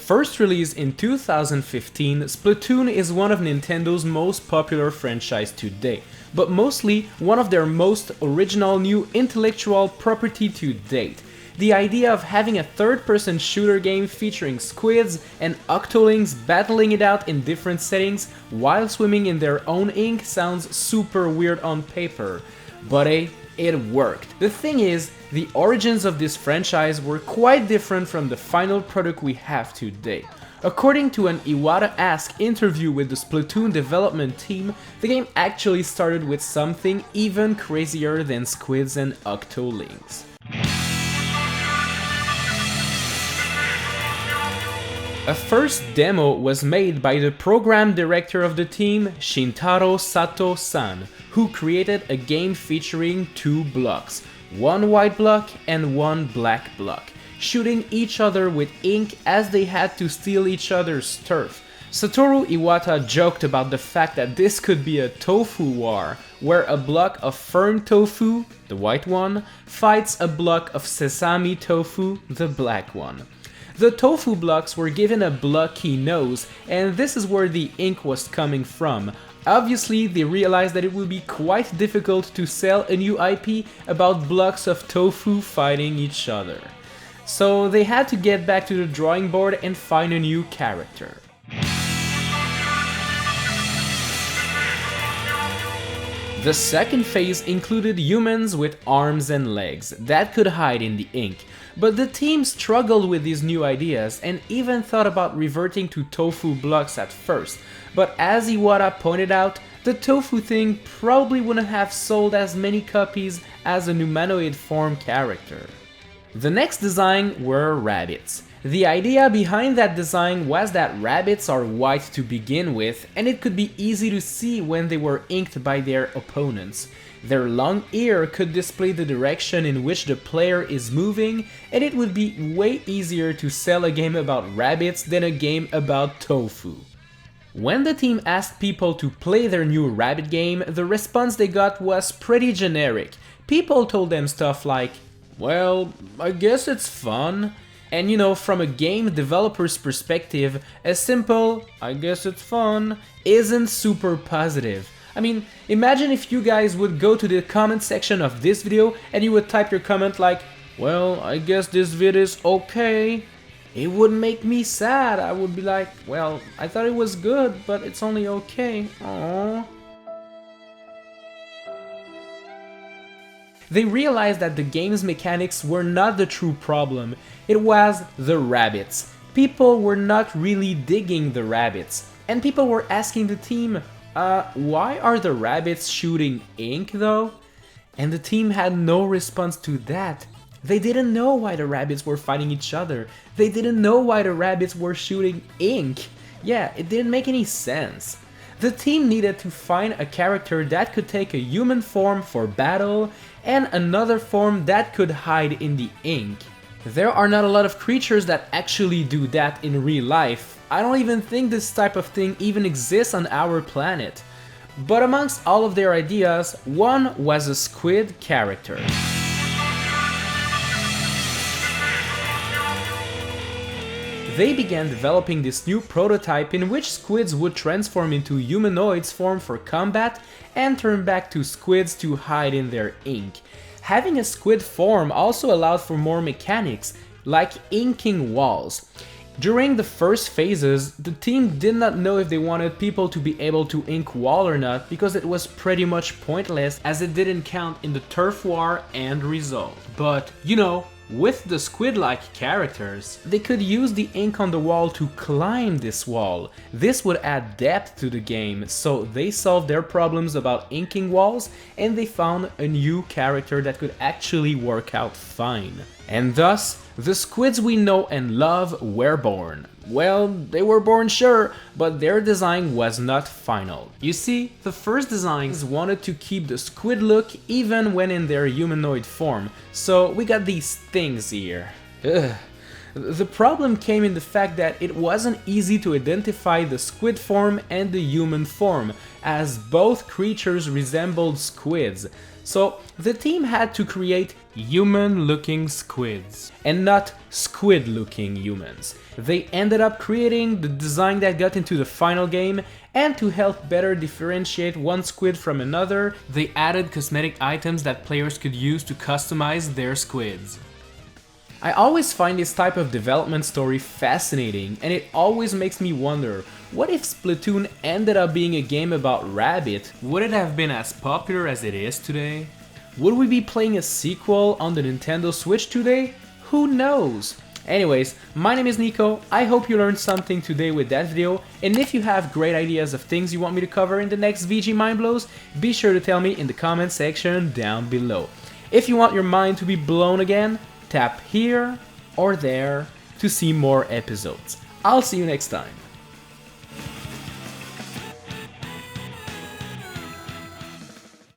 First released in 2015, Splatoon is one of Nintendo's most popular franchises to date, but mostly one of their most original new intellectual property to date. The idea of having a third-person shooter game featuring squids and octolings battling it out in different settings while swimming in their own ink sounds super weird on paper, but hey, it worked. The thing is, the origins of this franchise were quite different from the final product we have today. According to an Iwata-esque interview with the Splatoon development team, the game actually started with something even crazier than squids and octolings. A first demo was made by the program director of the team, Shintaro Sato-san, who created a game featuring two blocks, one white block and one black block, shooting each other with ink as they had to steal each other's turf. Satoru Iwata joked about the fact that this could be a tofu war, where a block of firm tofu, the white one, fights a block of sesame tofu, the black one. The tofu blocks were given a blocky nose, and this is where the ink was coming from. Obviously, they realized that it would be quite difficult to sell a new IP about blocks of tofu fighting each other. So they had to get back to the drawing board and find a new character. The second phase included humans with arms and legs that could hide in the ink, but the team struggled with these new ideas and even thought about reverting to tofu blocks at first, but as Iwata pointed out, the tofu thing probably wouldn't have sold as many copies as an humanoid form character. The next design were rabbits. The idea behind that design was that rabbits are white to begin with, and it could be easy to see when they were inked by their opponents. Their long ear could display the direction in which the player is moving, and it would be way easier to sell a game about rabbits than a game about tofu. When the team asked people to play their new rabbit game, the response they got was pretty generic. People told them stuff like, "Well, I guess it's fun." And you know, from a game developer's perspective, a simple, "I guess it's fun," isn't super positive. I mean, imagine if you guys would go to the comment section of this video and you would type your comment like, "Well, I guess this vid is okay." It would make me sad. I would be like, "Well, I thought it was good, but it's only okay. Aww." They realized that the game's mechanics were not the true problem, it was the rabbits. People were not really digging the rabbits, and people were asking the team, why are the rabbits shooting ink though? And the team had no response to that. They didn't know why the rabbits were fighting each other, they didn't know why the rabbits were shooting ink. Yeah, it didn't make any sense. The team needed to find a character that could take a human form for battle and another form that could hide in the ink. There are not a lot of creatures that actually do that in real life. I don't even think this type of thing even exists on our planet. But amongst all of their ideas, one was a squid character. They began developing this new prototype in which squids would transform into humanoids form for combat and turn back to squids to hide in their ink. Having a squid form also allowed for more mechanics, like inking walls. During the first phases, the team did not know if they wanted people to be able to ink wall or not because it was pretty much pointless as it didn't count in the turf war end result. But, you know, with the squid-like characters, they could use the ink on the wall to climb this wall. This would add depth to the game, so they solved their problems about inking walls and they found a new character that could actually work out fine. And thus, the squids we know and love were born. Well, they were born sure, but their design was not final. You see, the first designs wanted to keep the squid look even when in their humanoid form, so we got these things here. Ugh. The problem came in the fact that it wasn't easy to identify the squid form and the human form, as both creatures resembled squids. So the team had to create human-looking squids, and not squid-looking humans. They ended up creating the design that got into the final game, and to help better differentiate one squid from another, they added cosmetic items that players could use to customize their squids. I always find this type of development story fascinating, and it always makes me wonder, what if Splatoon ended up being a game about Rabbit? Would it have been as popular as it is today? Would we be playing a sequel on the Nintendo Switch today? Who knows? Anyways, my name is Nico, I hope you learned something today with that video, and if you have great ideas of things you want me to cover in the next VG Mindblows, be sure to tell me in the comment section down below. If you want your mind to be blown again, tap here or there to see more episodes. I'll see you next time.